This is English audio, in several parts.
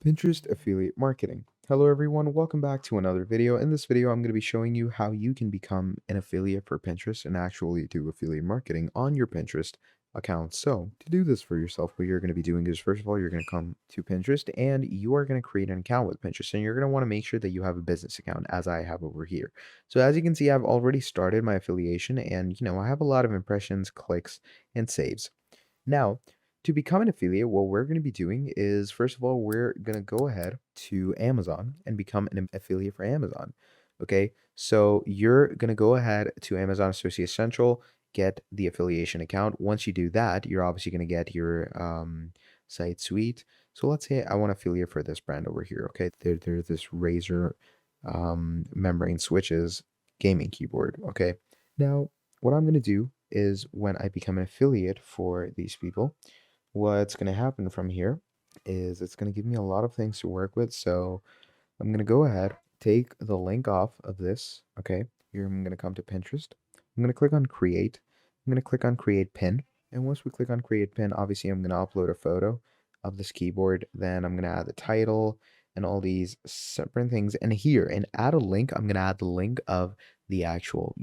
Pinterest affiliate marketing. Hello everyone, welcome back to another video. In this video, I'm going to be showing you how you can become an affiliate for Pinterest and actually do affiliate marketing on your Pinterest account. So to do this for yourself, what you're going to be doing is first of all, you're going to come to Pinterest and you are going to create an account with Pinterest and you're going to want to make sure that you have a business account as I have over here. So as you can see, I've already started my affiliation and I have a lot of impressions, clicks, and saves. Now, to become an affiliate, what we're going to be doing is, first of all, we're going to go ahead to Amazon and become an affiliate for Amazon. Okay, so you're going to go ahead to Amazon Associate Central, get the affiliation account. Once you do that, you're obviously going to get your site suite. So let's say I want to affiliate for this brand over here. Okay, there's this Razer membrane switches gaming keyboard. Okay, now what I'm going to do is when I become an affiliate for these people, what's going to happen from here is it's going to give me a lot of things to work with. So I'm going to go ahead, take the link off of this. Okay. Here I'm going to come to Pinterest. I'm going to click on create. I'm going to click on create pin. And once we click on create pin, obviously I'm going to upload a photo of this keyboard. Then I'm going to add the title and all these separate things. And here and add a link, I'm going to add the link of the actual,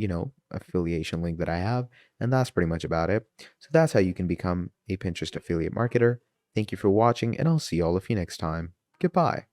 affiliation link that I have. And that's pretty much about it. So that's how you can become a Pinterest affiliate marketer. Thank you for watching, and I'll see all of you next time. Goodbye.